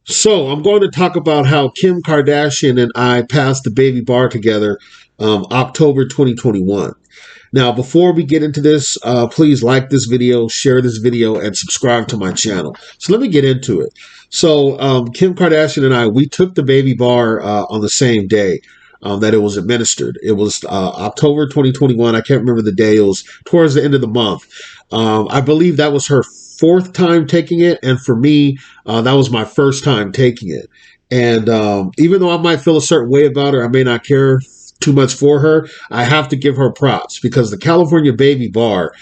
So I'm going to talk about how Kim Kardashian and I passed the baby bar together October 2021. Now, before we get into this, please like this video, share this video, and subscribe to my channel. So let me get into it. So Kim Kardashian and I, we took the baby bar on the same day that it was administered. It was October 2021. I can't remember the day. It was towards the end of the month. I believe that was her fourth time taking it. And for me, that was my first time taking it. And even though I might feel a certain way about her, I may not care too much for her. I have to give her props because the California Baby Bar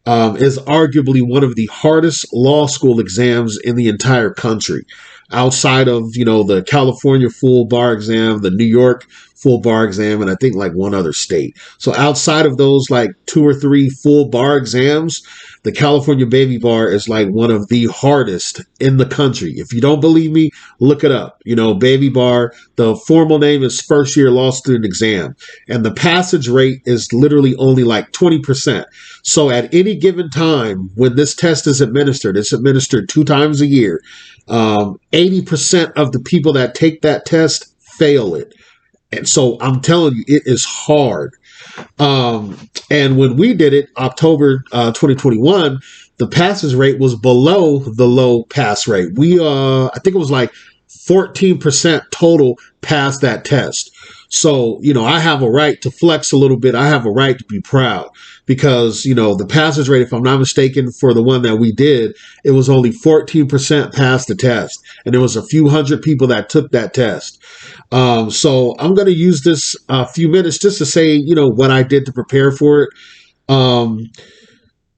is arguably one of the hardest law school exams in the entire country. Outside of, the California full bar exam, the New York full bar exam, and I think like one other state. So outside of those like two or three full bar exams, the California Baby Bar is like one of the hardest in the country. If you don't believe me, look it up. Baby Bar, the formal name is first year law student exam. And the passage rate is literally only like 20%. So at any given time when this test is administered, it's administered 2 times a year. 80% of the people that take that test fail it. And so I'm telling you, it is hard. And when we did it, October 2021, the passes rate was below the low pass rate. I think it was like 14% total passed that test. So, I have a right to flex a little bit. I have a right to be proud because, the passes rate, if I'm not mistaken, for the one that we did, it was only 14% passed the test. And there was a few hundred people that took that test. So I'm going to use this few minutes just to say, what I did to prepare for it.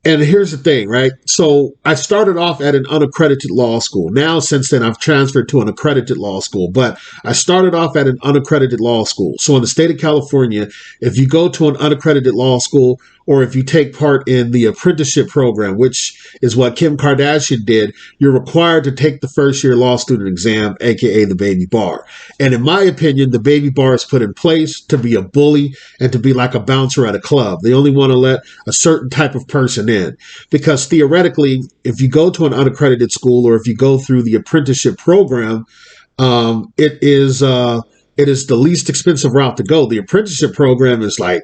And here's the thing, right? So I started off at an unaccredited law school. Now, since then, I've transferred to an accredited law school, but I started off at an unaccredited law school. So in the state of California, if you go to an unaccredited law school or if you take part in the apprenticeship program, which is what Kim Kardashian did, you're required to take the first year law student exam, a.k.a. the baby bar. And in my opinion, the baby bar is put in place to be a bully and to be like a bouncer at a club. They only want to let a certain type of person in. Because theoretically, if you go to an unaccredited school or if you go through the apprenticeship program, it is the least expensive route to go. The apprenticeship program is like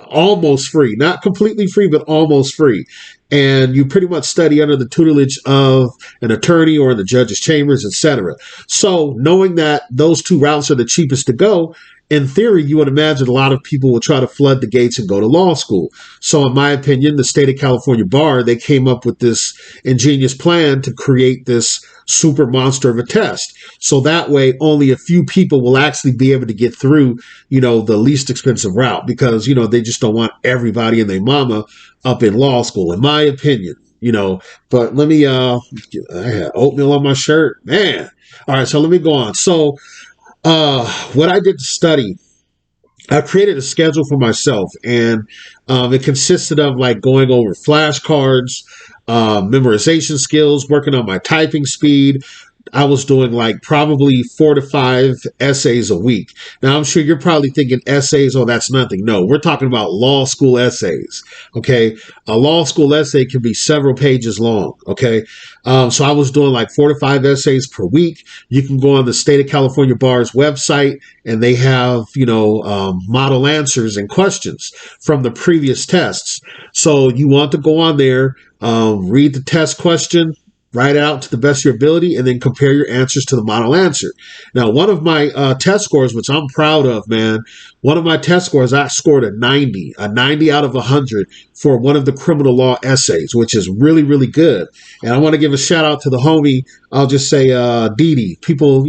almost free, not completely free, but almost free. And you pretty much study under the tutelage of an attorney or in the judge's chambers, etc. So knowing that those two routes are the cheapest to go, in theory, you would imagine a lot of people will try to flood the gates and go to law school. So in my opinion, the state of California Bar, they came up with this ingenious plan to create this super monster of a test. So that way, only a few people will actually be able to get through, the least expensive route because, they just don't want everybody and their mama up in law school, in my opinion. But let me, I had oatmeal on my shirt, man. All right, so let me go on. So, what I did to study, I created a schedule for myself, and it consisted of like going over flashcards, memorization skills, working on my typing speed. I was doing like probably 4 to 5 essays a week. Now, I'm sure you're probably thinking essays, oh, that's nothing. No, we're talking about law school essays. Okay. A law school essay can be several pages long. Okay. So I was doing like 4 to 5 essays per week. You can go on the state of California Bar's website and they have, model answers and questions from the previous tests. So you want to go on there, read the test question, write it out to the best of your ability, and then compare your answers to the model answer. Now, one of my test scores, which I'm proud of, man, one of my test scores, I scored a 90 out of 100 for one of the criminal law essays, which is really, really good. And I want to give a shout out to the homie, I'll just say Dee Dee. People,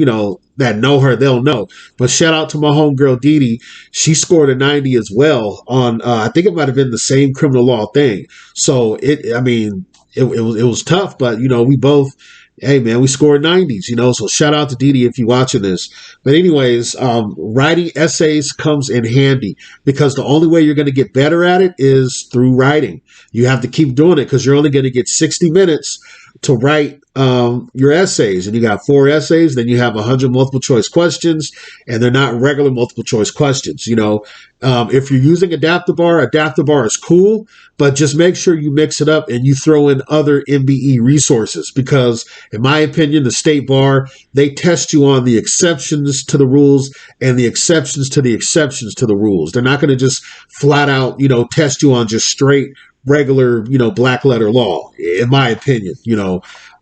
that know her, they'll know. But shout out to my homegirl Dee Dee. She scored a 90 as well on, I think it might have been the same criminal law thing. So, it was tough, but, we both, hey, man, we scored 90s, so shout out to Dee Dee if you're watching this. But anyways, writing essays comes in handy because the only way you're going to get better at it is through writing. You have to keep doing it because you're only going to get 60 minutes to write your essays. And you got 4 essays, then you have 100 multiple choice questions, and they're not regular multiple choice questions. If you're using adaptive bar is cool, but just make sure you mix it up and you throw in other MBE resources, because in my opinion, the state bar, they test you on the exceptions to the rules and the exceptions to the exceptions to the rules. They're not going to just flat out, test you on just straight regular, black letter law, in my opinion,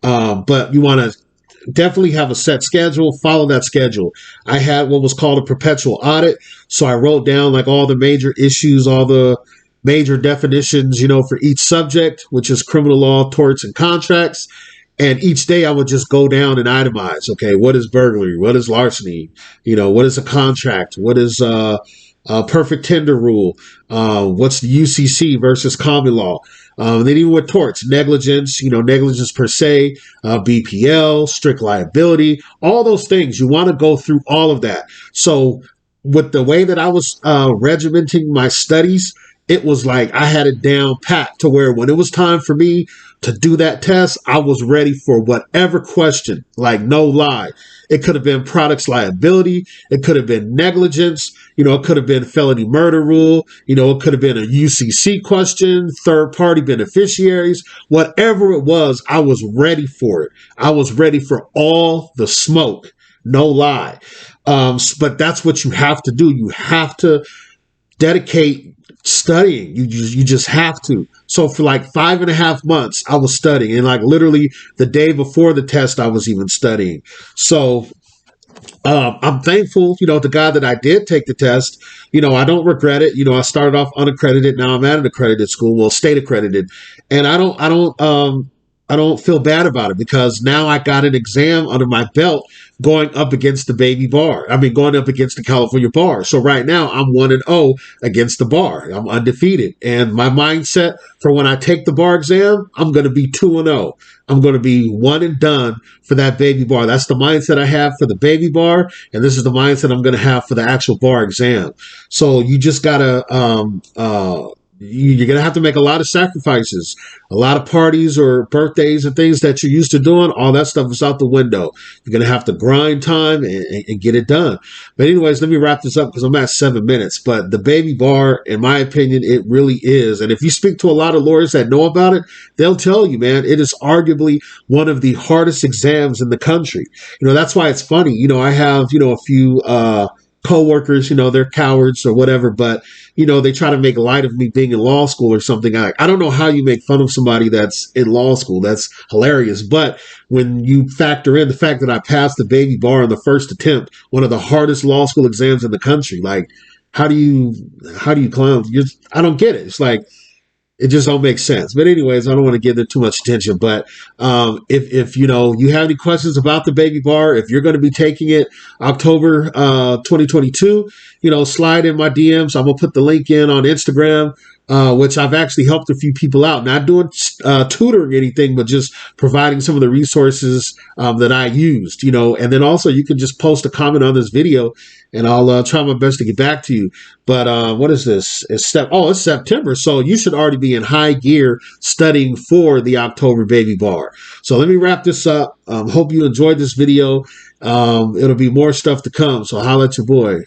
but you want to definitely have a set schedule, follow that schedule. I had what was called a perpetual audit. So I wrote down like all the major issues, all the major definitions, for each subject, which is criminal law, torts, and contracts. And each day I would just go down and itemize. Okay, what is burglary? What is larceny? What is a contract? What is perfect tender rule? What's the UCC versus common law? Then even with torts, negligence, negligence per se, BPL, strict liability, all those things. You want to go through all of that. So with the way that I was regimenting my studies, it was like I had it down pat to where when it was time for me to do that test, I was ready for whatever question, like no lie. It could have been products liability. It could have been negligence. It could have been felony murder rule. It could have been a UCC question, third party beneficiaries, whatever it was. I was ready for it. I was ready for all the smoke. No lie. But that's what you have to do. You have to dedicate studying. You just have to. So for like 5.5 months, I was studying, and like literally the day before the test, I was even studying. So I'm thankful, to God that I did take the test. I don't regret it. I started off unaccredited. Now I'm at an accredited school, well, state accredited, and I don't feel bad about it, because now I got an exam under my belt going up against the baby bar. I mean, going up against the California bar. So right now I'm 1-0 against the bar. I'm undefeated. And my mindset for when I take the bar exam, I'm going to be 2-0. I'm going to be one and done for that baby bar. That's the mindset I have for the baby bar. And this is the mindset I'm going to have for the actual bar exam. So you just got to, you're going to have to make a lot of sacrifices, a lot of parties or birthdays and things that you're used to doing. All that stuff is out the window. You're going to have to grind time and get it done. But anyways, let me wrap this up because I'm at 7 minutes. But the baby bar, in my opinion, it really is. And if you speak to a lot of lawyers that know about it, they'll tell you, man, it is arguably one of the hardest exams in the country. That's why it's funny. I have, a few, co-workers, they're cowards or whatever, but they try to make light of me being in law school or something. I don't know how you make fun of somebody that's in law school. That's hilarious. But when you factor in the fact that I passed the baby bar on the first attempt, one of the hardest law school exams in the country, like how do you clown? I don't get it. It's like, it just don't make sense. But anyways, I don't want to give it too much attention. But if you have any questions about the baby bar, if you're going to be taking it October 2022, slide in my DMs. I'm gonna put the link in on Instagram, which I've actually helped a few people out. Not doing tutoring or anything, but just providing some of the resources that I used. And then also you can just post a comment on this video, and I'll try my best to get back to you. But what is this? It's September, so you should already be in high gear studying for the October baby bar. So let me wrap this up. Hope you enjoyed this video. It'll be more stuff to come, so holla at your boy.